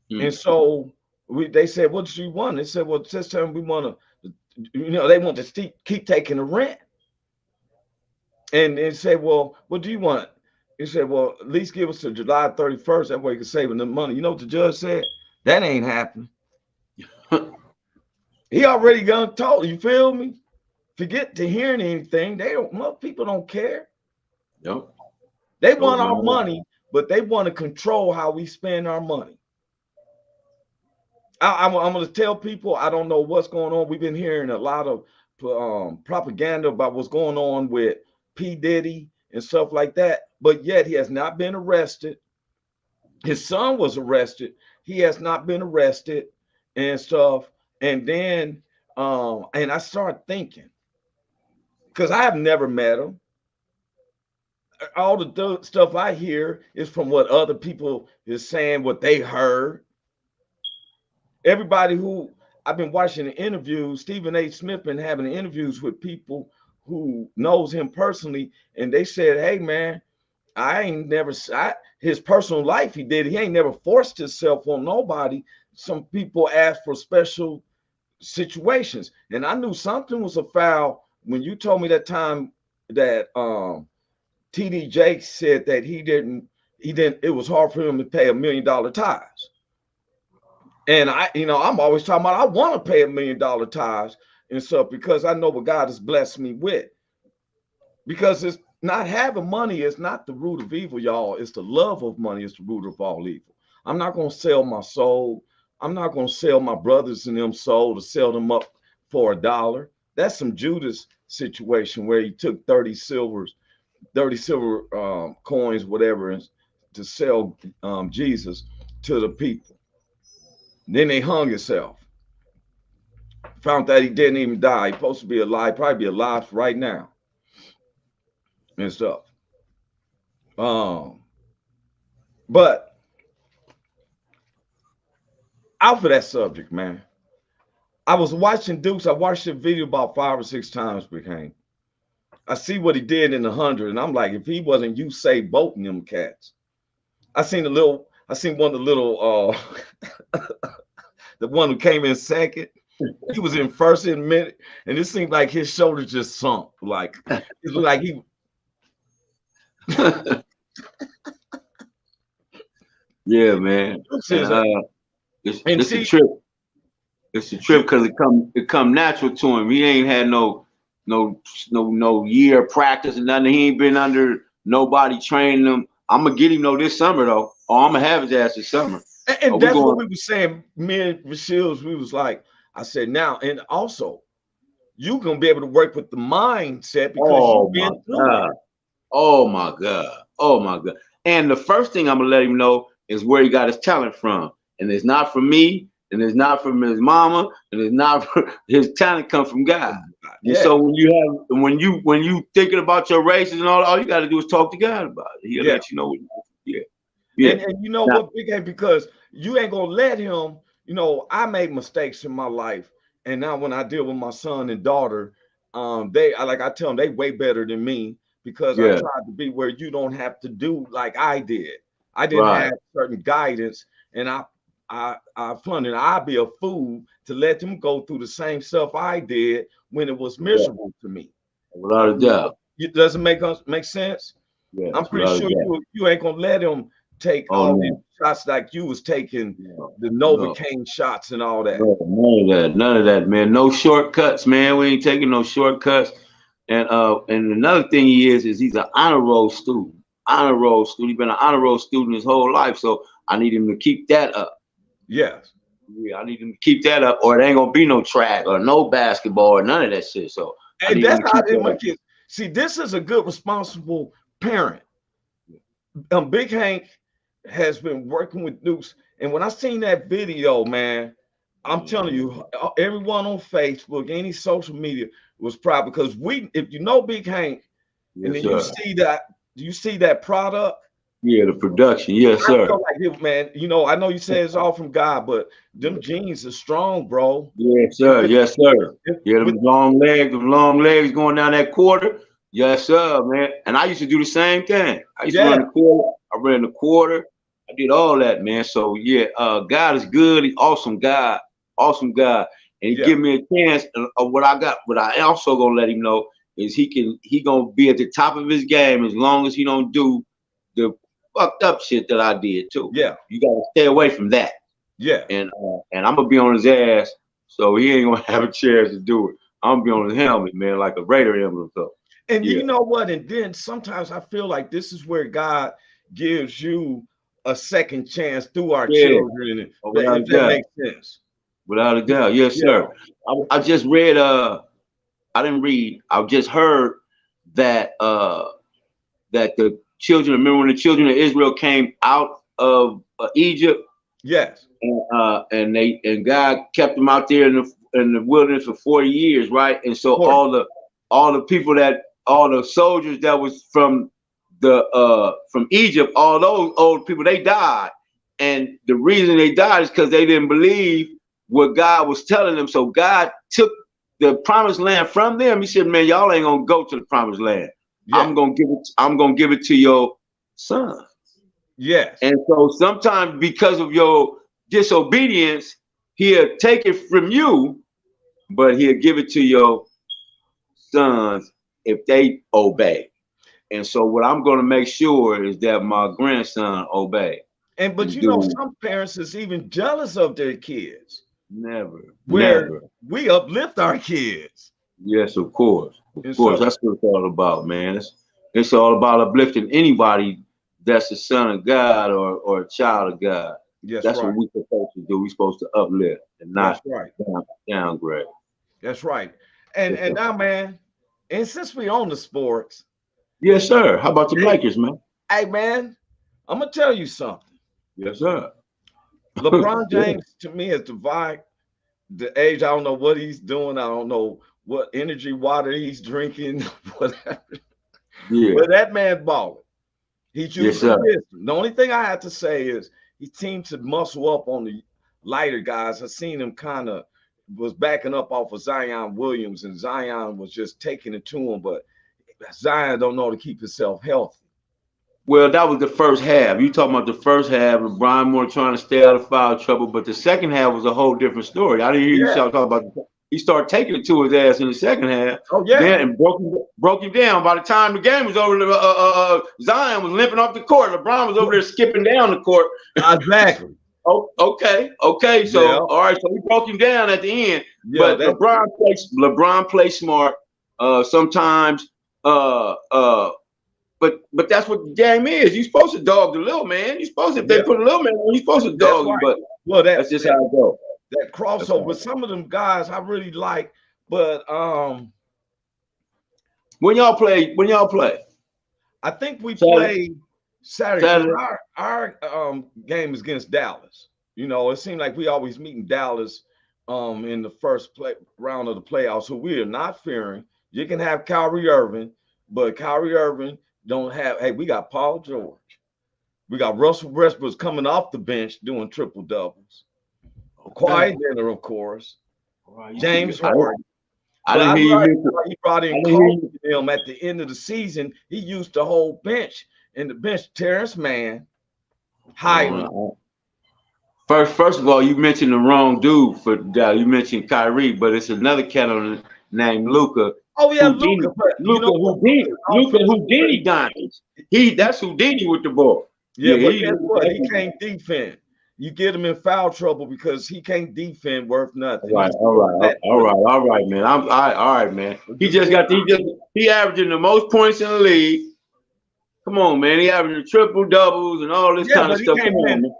And so they said, what do you want? They said, well, this time we want to, they want to keep taking the rent. And they said, well, what do you want? He said, well, at least give us to July 31st. That way you can save the money. You know what the judge said? That ain't happening. He already gonna told, you feel me? Forget to hearing anything. Most people don't care. Nope. They want our money, but they want to control how we spend our money. I'm going to tell people I don't know what's going on. We've been hearing a lot of propaganda about what's going on with P. Diddy and stuff like that, but yet he has not been arrested. His son was arrested. He has not been arrested and stuff. And then, and I started thinking, because I have never met him. All the stuff I hear is from what other people is saying, what they heard. Everybody who I've been watching the interviews, Stephen A. Smith been having interviews with people who knows him personally, and they said, "Hey man, his personal life he ain't never forced himself on nobody. Some people ask for special situations, and I knew something was afoul when you told me that time that TD Jakes said that he didn't. It was hard for him to pay $1 million tithes." And I'm always talking about I want to pay $1 million tithes and stuff because I know what God has blessed me with. Because it's not having money is not the root of evil, y'all. It's the love of money is the root of all evil. I'm not going to sell my soul. I'm not going to sell my brothers and them soul to sell them up for $1. That's some Judas situation where he took 30 silver coins, whatever, to sell Jesus to the people. Then they hung himself. Found that he didn't even die. He's supposed to be alive, probably be alive right now and stuff. But out for that subject, man. I was watching Dukes. I watched the video about 5 or 6 times, became. I see what he did in the 100, and I'm like, if he wasn't Usain Bolting them cats. I seen one of the little the one who came in second. He was in first in a minute, and it seemed like his shoulders just sunk. Like it looked like he. Yeah, man. It's a trip. It's a trip because it come natural to him. He ain't had no year of practice and nothing. He ain't been under nobody training him. I'm gonna get him this summer though. Oh, I'm gonna have his ass this summer. And that's what we were saying. Me and Rashil's, we was like, I said now, and also you're gonna be able to work with the mindset because you've been through it. Oh my God. Oh my God. And the first thing I'm gonna let him know is where he got his talent from. And it's not from me, and it's not from his mama, and it's not from his talent comes from God. Yeah. And so when you thinking about your races and all you gotta do is talk to God about it. He'll let you know what Yeah. And you know what, Big A, because you ain't gonna let him, I made mistakes in my life. And now when I deal with my son and daughter, I tell them they way better than me because I tried to be where you don't have to do like I did. I didn't have certain guidance, and I funded. I'd be a fool to let them go through the same stuff I did when it was miserable to me. Without a doubt. It doesn't make sense. Yeah, I'm pretty sure you ain't gonna let him take all these shots like you was taking the Novocaine shots and all that. None of that, man. No shortcuts, man. We ain't taking no shortcuts. And another thing he's an honor roll student. Honor roll student. He's been an honor roll student his whole life, so I need him to keep that up. Yes. Yeah, I need him to keep that up, or it ain't gonna be no track or no basketball or none of that shit. So and that's how I did my kids. See, this is a good, responsible parent. Big Hank has been working with Dukes, and when I seen that video, man, I'm telling you, everyone on Facebook, any social media was proud because if you know Big Hank, and then you see that product. Yeah, the production. Yes, sir. I feel like man, I know you say it's all from God, but them jeans are strong, bro. Yes, sir. Yes, sir. Yeah, them long legs going down that quarter. Yes, sir, man. And I used to do the same thing. I used to run the quarter. I ran the quarter. I did all that, man. So yeah, God is good. He's awesome God. Awesome God. And he give me a chance of what I got. But I also gonna let him know is he gonna be at the top of his game as long as he don't do the fucked up shit that I did too. Yeah. You gotta stay away from that. Yeah. And I'm gonna be on his ass, so he ain't gonna have a chance to do it. I'm gonna be on his helmet, man, like a Raider emblem. So, And yeah. you know what? And then sometimes I feel like this is where God gives you a second chance through our children, if that makes sense. Without a doubt, yes, sir. I just read. I didn't read. I just heard that that the children. Remember when the children of Israel came out of Egypt? Yes. And God kept them out there in the wilderness for 40 years, right? And so 40. all the soldiers that was from Egypt, all those old people, they died. And the reason they died is because they didn't believe what God was telling them. So God took the promised land from them. He said, man, y'all ain't gonna go to the promised land. Yeah. I'm gonna give it to your son. Yes. And so sometimes because of your disobedience, he'll take it from you, but he'll give it to your sons if they obey. And so what I'm going to make sure is that my grandson obey. But you know, some parents is even jealous of their kids. Never. We uplift our kids. Yes, of course. Of course. That's what it's all about, man. It's all about uplifting anybody that's a son of God or a child of God. Yes, that's what we're supposed to do. We're supposed to uplift and not downgrade. That's right. And now, man, and since we own the sports. Yes, sir. How about the Lakers, man? Hey, man, I'm gonna tell you something. Yes, sir. LeBron James to me is the age. I don't know what he's doing. I don't know what energy water he's drinking, whatever. Yeah. But that man balling. He chooses wisdom. The only thing I have to say is he seems to muscle up on the lighter guys. I've seen him kind of was backing up off of Zion Williams, and Zion was just taking it to him. But Zion don't know how to keep himself healthy. Well, that was the first half. You talking about the first half and Brian Moore trying to stay out of foul trouble, but the second half was a whole different story. I didn't hear you talk about he started taking it to his ass in the second half. Oh yeah, and broke him down. By the time the game was over, Zion was limping off the court. LeBron was over there skipping down the court. Exactly. Oh, okay. So all right, so he broke him down at the end. Yeah, but LeBron plays smart. Sometimes but that's what the game is. You're supposed to dog the little man. You're supposed to, if they put a little man on, you're supposed to dog him. But that's just how it goes. That crossover with some of them guys I really like, but when y'all play, I think we play Saturday. Our game is against Dallas. You know, it seems like we always meet in Dallas in the first round of the playoffs, who we are not fearing. You can have Kyrie Irving, but Kyrie Irving don't have. Hey, we got Paul George. We got Russell Westbrook coming off the bench doing triple doubles. Quiet Leonard, of course. James Harden. I didn't hear you. He brought in him at the end of the season. He used the whole bench. And the bench, Terrence Mann, Highland. First of all, you mentioned the wrong dude for that. You mentioned Kyrie, but it's another cat named Luka. Oh yeah, Luka Houdini diamonds. That's Houdini with the ball. Yeah, but guess what? He can't defend. You get him in foul trouble because he can't defend worth nothing. All right, man. All right, man. He averaging the most points in the league. Come on, man. He averaging triple doubles and all this kind of stuff.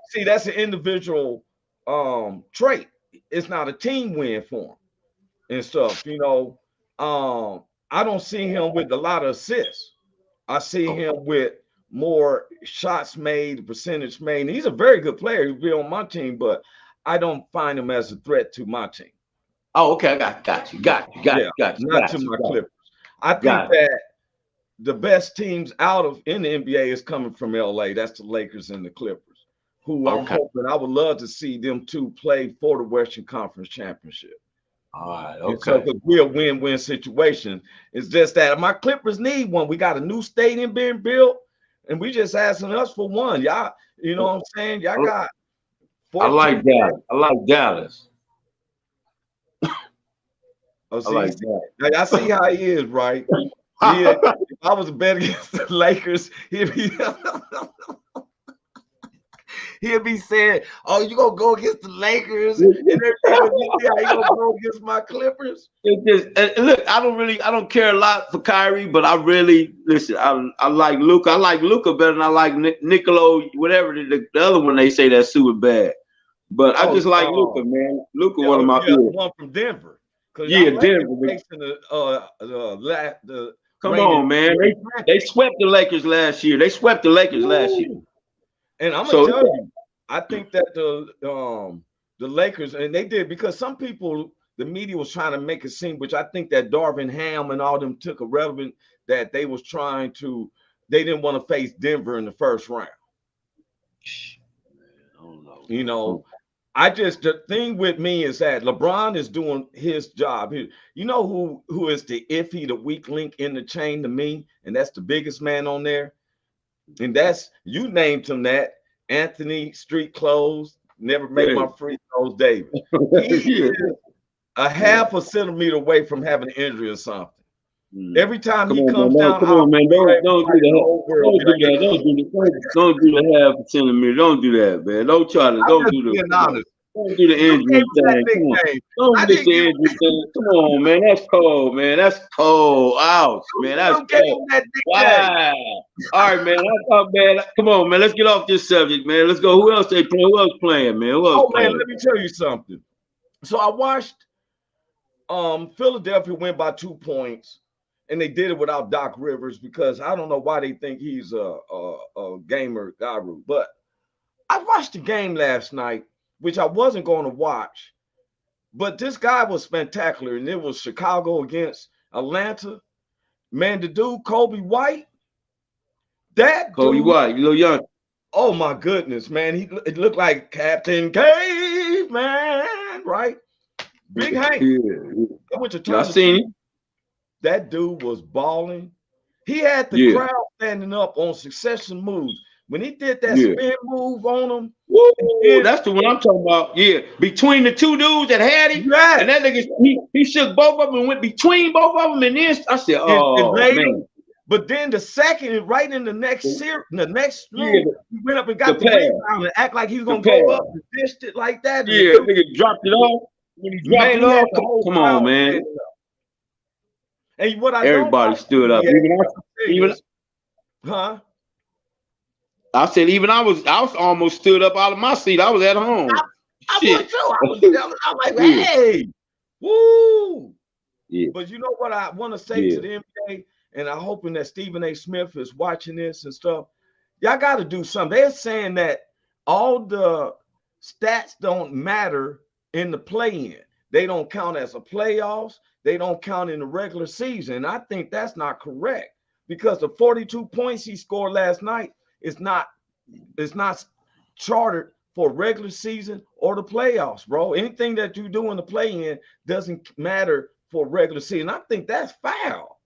See, that's an individual trait. It's not a team win for him and stuff. You know, I don't see him with a lot of assists. I see him with more shots made, percentage made. And he's a very good player. He'll be on my team, but I don't find him as a threat to my team. Oh, okay. Got you. Not to my Clippers. I think that the best teams in the NBA is coming from LA. That's the Lakers and the Clippers, who I'm hoping I would love to see them two play for the Western Conference Championship. All right, okay. So because we're a win-win situation. It's just that my Clippers need one. We got a new stadium being built. And we just asking us for one. Y'all, you know what I'm saying? Y'all got 14. I like Dallas. I like that. I see how he is, right? If I was a bet against the Lakers, he'll be saying, "Oh, you gonna go against the Lakers?" And everything. You see how you gonna go against my Clippers? Look, I don't care a lot for Kyrie, but I really listen. I like Luka. I like Luka better than I like Nicolo, whatever the other one they say that's super bad. But I just like Luka, man. Luka, one of my one from Denver. Yeah, Denver. Come on, man. They swept the Lakers last year. They swept the Lakers last year. And I'm gonna tell you, I think that the Lakers, and they did, because some people, the media was trying to make it seem, which I think that Darvin Ham and all them took a relevant, that they was trying to, they didn't want to face Denver in the first round. I don't know. You know, the thing with me is that LeBron is doing his job. You know who is the iffy, the weak link in the chain to me, and that's the biggest man on there. And that's, you named him that, Anthony Street Clothes, never make my free throws, David. He is a half a centimeter away from having an injury or something. Every time he comes down, come on, man, don't do the half a centimeter. Don't do that, man. Don't try to. Don't do the injury thing. Don't do the injury thing. Come on, man. That's cold, man. That's cold. Ouch, man. That's cold. Wow. All right, man. Come on, man. Let's get off this subject, man. Let's go. Who else they playing? Who else playing, man? Who else playing? Man, let me tell you something. So I watched Philadelphia win by 2 points, and they did it without Doc Rivers, because I don't know why they think he's a gamer guru. But I watched the game last night, which I wasn't going to watch, but this guy was spectacular, and it was Chicago against Atlanta. Man, the dude, Kobe White, White, you little young. Oh my goodness, man. It looked like Captain Caveman, right? Big Hank. I seen him. That dude was balling. He had the crowd standing up on succession moves. When he did that spin move on him, that's the one I'm talking about. Yeah, between the two dudes that had him, and that nigga, he shook both of them and went between both of them, and then I said, "Oh man!" But then the second, right in the next move, he went up and got the rebound and act like he was gonna go up and dished it like that. Yeah, nigga dropped it off. When he dropped it off, come on, man. And what everybody stood up. I said, even I was almost stood up out of my seat. I was at home. I was too. I'm like, hey, woo. Yeah. But you know what I want to say to the NBA, and I'm hoping that Stephen A. Smith is watching this and stuff. Y'all got to do something. They're saying that all the stats don't matter in the play-in. They don't count as a playoffs. They don't count in the regular season. And I think that's not correct, because the 42 points he scored last night is not chartered for regular season or the playoffs, bro. Anything that you do in the play-in doesn't matter for regular season. I think that's foul.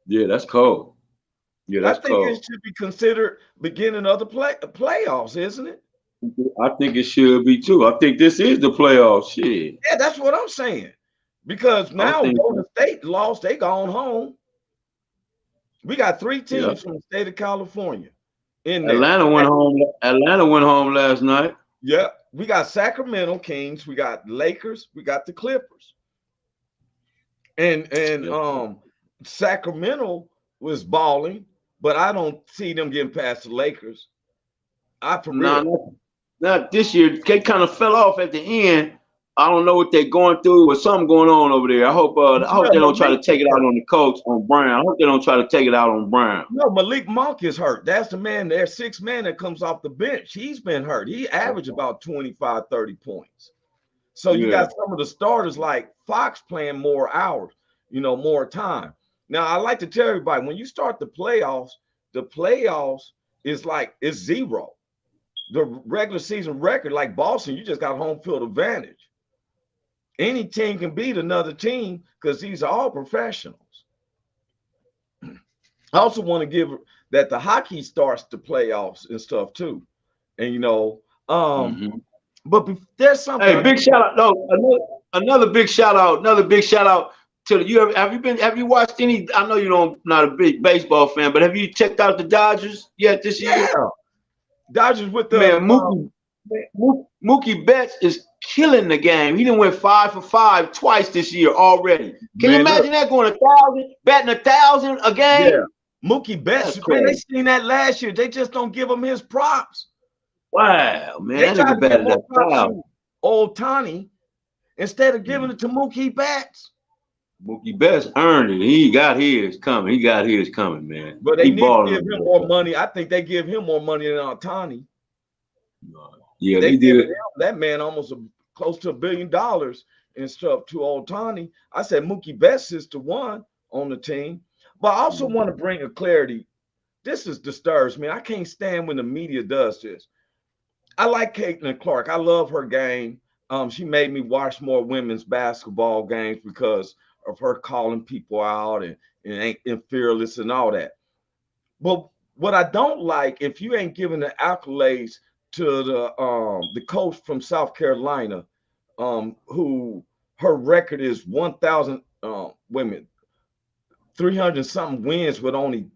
Yeah, that's cold. Yeah, that's cold. I think it should be considered beginning of the playoffs, isn't it? I think it should be too. I think this is the playoffs. Shit. Yeah, that's what I'm saying. Because now Golden State lost, they gone home. We got 3 teams from the state of California. Atlanta went home. Atlanta went home last night. Yeah, we got Sacramento Kings, we got Lakers, we got the Clippers. And Sacramento was balling, but I don't see them getting past the Lakers. Not this year. They kind of fell off at the end. I don't know what they're going through, but something going on over there. I hope they don't try to take it out on the coach, on Brown. I hope they don't try to take it out on Brown. No, Malik Monk is hurt. That's the man, their 6th man that comes off the bench. He's been hurt. He averaged about 25, 30 points. So you got some of the starters like Fox playing more hours, more time. Now, I like to tell everybody, when you start the playoffs is like, it's 0. The regular season record, like Boston, you just got home field advantage. Any team can beat another team because these are all professionals. I also want to give that the hockey starts the playoffs and stuff too. And but there's something. Hey, big shout out. No, another big shout out. To you. Have you watched any? I know you not a big baseball fan, but have you checked out the Dodgers yet this year? Dodgers with the Man, Mookie Betts is killing the game. He done went 5 for 5 twice this year already. Can you imagine that going 1,000, batting 1,000 a game? Yeah. Mookie Betts, man, they seen that last year. They just don't give him his props. Wow, man, They that tried nigga to batted give that more props foul. to Ohtani instead of giving it to Mookie Betts. Mookie Betts earned it. He got his coming. He got his coming, man. But they He need to balling give him over more there. money. I think they give him more money than Ohtani. Yeah, They he give did. that man almost close to $1 billion and stuff to Ohtani. I said Mookie Betts is the one on the team. But I also want to bring a clarity. This disturbs me. I can't stand when the media does this. I like Caitlin Clark. I love her game. She made me watch more women's basketball games because of her calling people out and fearless and all that. But what I don't like, if you ain't giving the accolades to the coach from South Carolina, who her record is 1,000 women, 300 something wins with only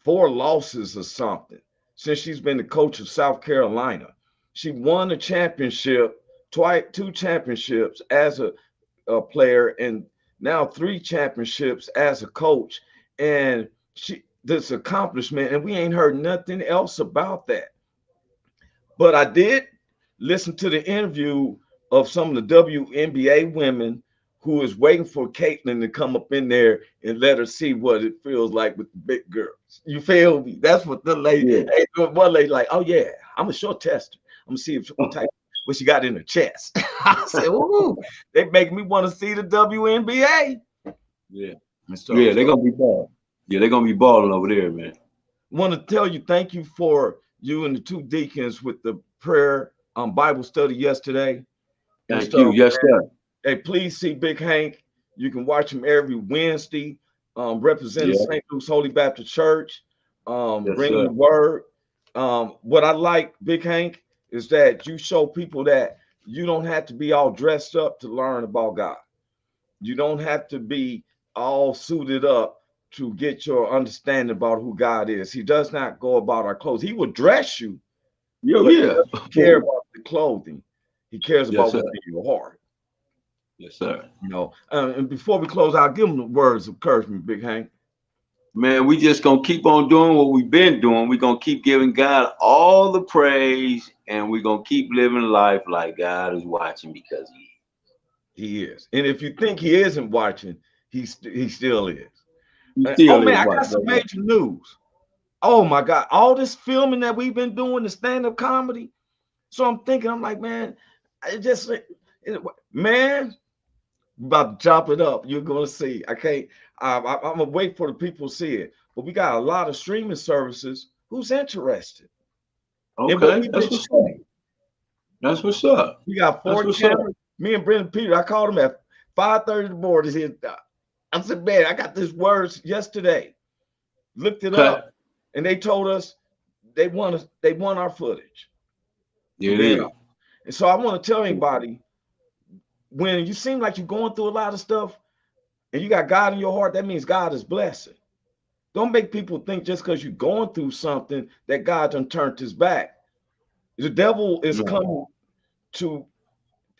4 losses or something since she's been the coach of South Carolina. She won a championship, 2 championships as a player, and now 3 championships as a coach. And this accomplishment, and we ain't heard nothing else about that. But I did listen to the interview of some of the WNBA women who is waiting for Caitlin to come up in there and let her see what it feels like with the big girls. You feel me? That's what the lady, one lady like, oh yeah, I'm a short tester. I'm gonna see what she got in her chest. I said, ooh, they make me want to see the WNBA. Yeah. Yeah, they're gonna be balling. Yeah, they're gonna be balling over there, man. Want to tell you thank you for you and the 2 deacons with the prayer Bible study yesterday. Thank you. Yes, sir. Hey, please see Big Hank. You can watch him every Wednesday, representing St. Luke's Holy Baptist Church, bringing the word. What I like, Big Hank, is that you show people that you don't have to be all dressed up to learn about God. You don't have to be all suited up to get your understanding about who God is. He does not go about our clothes. He will dress you. He doesn't care about the clothing. He cares about what's in your heart. Yes, sir. You know, and before we close, I'll give them the words of encouragement, Big Hank. Man, we just gonna keep on doing what we've been doing. We're gonna keep giving God all the praise, and we're gonna keep living life like God is watching, because He is. And if you think He isn't watching, He still is. Oh man, I got some major news. Oh my God, all this filming that we've been doing, the stand-up comedy. So I'm thinking, I'm like, man, man, about to chop it up. You're gonna see. I can't. I'm gonna wait for the people to see it. But we got a lot of streaming services. Who's interested? Okay, that's what's up. We got 4 cameras. Me and Brendan Peter. I called him at 5:30 in the morning. I said, man, I got this words yesterday. Looked it up, and they told us they want our footage. Yeah. And so I want to tell anybody, when you seem like you're going through a lot of stuff and you got God in your heart, that means God is blessing. Don't make people think just because you're going through something that God done turned his back. The devil is coming to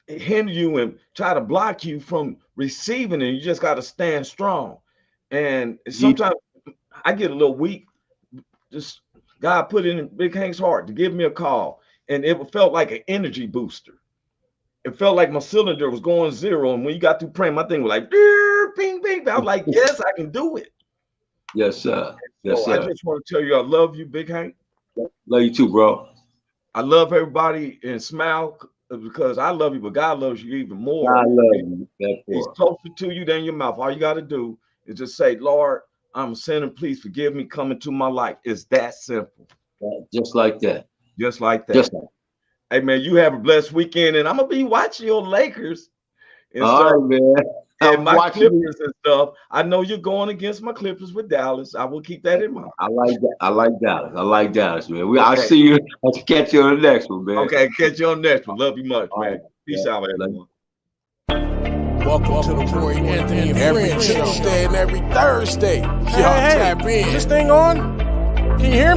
hinder you and try to block you from receiving it. You just got to stand strong. And sometimes I get a little weak. Just God put it in Big Hank's heart to give me a call. And it felt like an energy booster. It felt like my cylinder was going 0. And when you got through praying, my thing was like, ping, ping. I was like, yes, I can do it. Yes, sir. Yes, so sir. I just want to tell you, I love you, Big Hank. Love you too, bro. I love everybody and smile because I love you, but God loves you even more. I love you. He's closer to you than your mouth. All you got to do is just say, Lord, I'm a sinner. Please forgive me. Come into my life. It's that simple. Just like that. Just like that. Just like that. Hey, man, you have a blessed weekend, and I'm going to be watching your Lakers. And all right, man. And my Clippers and stuff. I know you're going against my Clippers with Dallas. I will keep that in mind. I like that. I like Dallas. I like Dallas, man. I'll see you. I'll catch you on the next one, man. Okay, catch you on the next one. Love you much, man. Peace out, everyone. Welcome to the Roy Anthony every Tuesday and every Thursday. Y'all tap in. Is this thing on? Can you hear me?